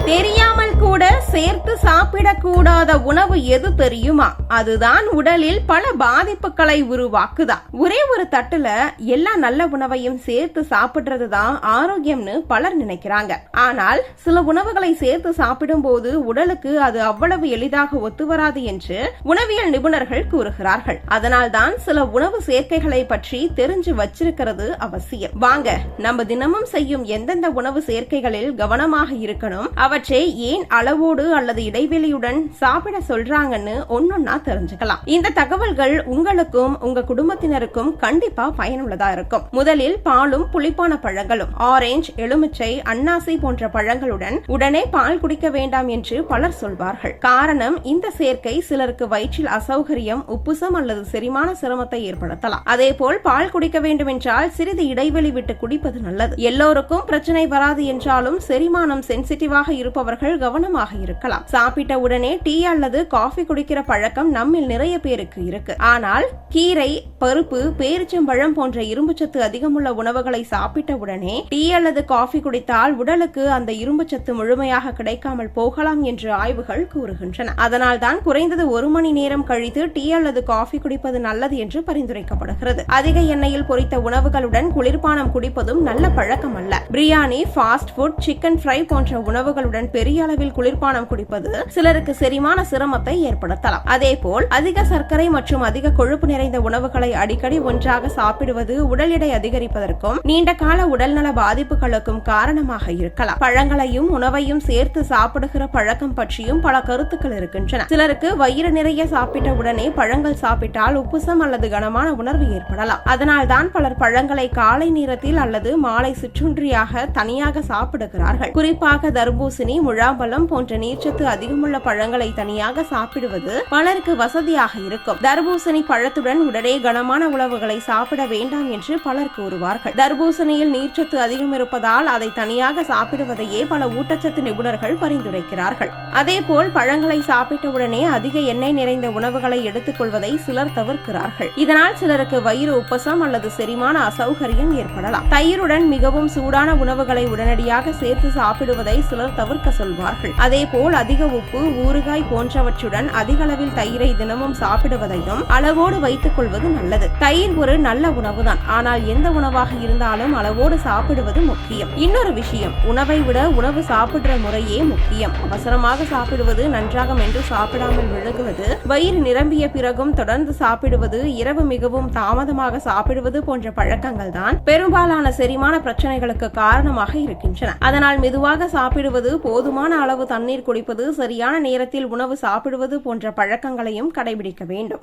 தெரியாமல் கூட சேர்த்து சாப்பிடக்கூடாத உணவு எது தெரியுமா? அதுதான் உடலில் பல பாதிப்புகளை உருவாக்குதா. ஒரே ஒரு தட்டுல எல்லா நல்ல உணவையும் சேர்த்து சாப்பிடுறதுதான் ஆரோக்கியம்னு பலர் நினைக்கிறாங்க. ஆனால் சில உணவுகளை சேர்த்து சாப்பிடும் போது உடலுக்கு அது அவ்வளவு எளிதாக ஒத்துவராது என்று உணவியல் நிபுணர்கள் கூறுகிறார்கள். அதனால்தான் சில உணவு சேர்க்கைகளை பற்றி தெரிஞ்சு வச்சிருக்கிறது அவசியம். வாங்க நம்ம தினமும் செய்யும் எந்தெந்த உணவு சேர்க்கைகளில் கவனமாக இருக்கணும், அவற்றை ஏன் அளவோடு அல்லது இடைவெளியுடன் சாப்பிட சொல்றாங்கன்னு ஒன்னொன்னா தெரிஞ்சுக்கலாம். இந்த தகவல்கள் உங்களுக்கும் உங்க குடும்பத்தினருக்கும் கண்டிப்பா பயனுள்ளதா இருக்கும். முதலில் பாலும் புளிப்பான பழங்களும். ஆரஞ்சு, எலுமிச்சை, அன்னாசி போன்ற பழங்களுடன் உடனே பால் குடிக்க வேண்டாம் என்று பலர் சொல்வார்கள். காரணம், இந்த சேர்க்கை சிலருக்கு வயிற்றில் அசௌகரியம், உப்புசம் அல்லது செரிமான சிரமத்தை ஏற்படுத்தலாம். அதேபோல் பால் குடிக்க வேண்டும் என்றால் சிறிது இடைவெளி விட்டு குடிப்பது நல்லது. எல்லோருக்கும் பிரச்சனை வராது என்றாலும் செரிமானம் சென்சிட்டிவாக இருப்பவர்கள் கவனமாக இருக்கலாம். சாப்பிட்ட உடனே டீ அல்லது காஃபி குடிக்கிற பழக்கம் நம்மில் நிறைய பேருக்கு இருக்கு. ஆனால் கீரை, பருப்பு, பேரிச்சம்பழம் போன்ற இரும்புச்சத்து அதிகமுள்ள உணவுகளை சாப்பிட்ட உடனே டீ அல்லது காஃபி குடித்தால் உடலுக்கு அந்த இரும்புச்சத்து முழுமையாக கிடைக்காமல் போகலாம் என்று ஆய்வுகள் கூறுகின்றன. அதனால் தான் குறைந்தது 1 மணி நேரம் கழித்து டீ அல்லது காஃபி குடிப்பது நல்லது என்று பரிந்துரைக்கப்படுகிறது. அதிக எண்ணெயில் பொரித்த உணவுகளுடன் குளிர்பானம் குடிப்பதும் நல்ல பழக்கம் அல்ல. Biryani, fast food, chicken fry போன்ற உணவுகளுடன் பெரிய அளவில் குளிர்பானம் குடிப்பது சிலருக்கு செரிமான சிரமத்தை ஏற்படுத்தலாம். அதேபோல் அதிக சர்க்கரை மற்றும் அதிக கொழுப்பு நிறைந்த உணவுகளை அடிக்கடி ஒன்றாக சாப்பிடுவது உடல் எடை அதிகரிப்பதற்கும் நீண்ட கால உடல்நல பாதிப்புகளுக்கும் காரணமாக இருக்கலாம். பழங்களையும் உணவையும் சேர்த்து சாப்பிடுகிற பழக்கம் பற்றியும் பல கருத்துக்கள் இருக்கின்றன. சிலருக்கு வயிறு நிறைய சாப்பிட்ட உடனே பழங்கள் சாப்பிட்டால் உப்புசம் அல்லது கனமான உணர்வு ஏற்படலாம். அதனால் தான் பலர் பழங்களை காலை நேரத்தில் அல்லது மாலை சிற்றுண்டியாக தனியாக சாப்பிடுகிறார்கள். குறிப்பாக தர்பூசணி, முழாம்பழம் போன்ற நீர்ச்சத்து அதிகமுள்ள பழங்களை தனியாக சாப்பிடுவது பலருக்கு வசதியாக இருக்கும். தர்பூசணி பழத்துடன் உடனே கனமான உணவுகளை சாப்பிட வேண்டாம் என்று பலர் கூறுவார்கள். தர்பூசணியில் நீர்ச்சத்து அதிகம் இருப்பதால் அதை தனியாக சாப்பிடுவதையே பல ஊட்டச்சத்து நிபுணர்கள் பரிந்துரைக்கிறார்கள். அதேபோல் பழங்களை சாப்பிட்ட உடனே அதிக எண்ணெய் நிறைந்த உணவுகளை எடுத்துக் கொள்வதை சிலர் தவிர்க்கிறார்கள். இதனால் சிலருக்கு வயிறு உப்பசம் அல்லது செரிமான அசௌகரியம் ஏற்படலாம். தயிருடன் மிகவும் சூடான உணவுகளை உடனடியாக சேர்த்து சாப்பிடுவதை சிலர் தவிர்க்க சொல்வார்கள். அதேபோல் அதிக உப்பு, ஊறுகாய் போன்றவற்றுடன் அதிக அளவில் தயிரை தினமும் சாப்பிடுவதையும் அளவோடு வைத்துக் கொள்வது நல்லது. தயிர் ஒரு நல்ல உணவுதான். ஆனால் எந்த உணவாக இருந்தாலும் அளவோடு சாப்பிடுவது முக்கியம். இன்னொரு விஷயம், உணவை விட உணவு சாப்பிடுற முறையே முக்கியம். அவசரமாக சாப்பிடுவது, நன்றாக மென்று சாப்பிடாமல் விழுகுவது, வயிறு நிரம்பிய பிறகும் தொடர்ந்து சாப்பிடுவது, இரவு மிகவும் தாமதமாக சாப்பிடுவது போன்ற பழக்கங்கள் தான் பெரும்பாலான செரிமான பிரச்சனைகளுக்கு காரணமாக இருக்கின்றன. அதனால் மெதுவாக சாப்பிடுவது, போதுமான அளவு தண்ணீர் குடிப்பது, சரியான நேரத்தில் உணவு சாப்பிடுவது போன்ற பழக்கங்களையும் கடைபிடிக்க வேண்டும்.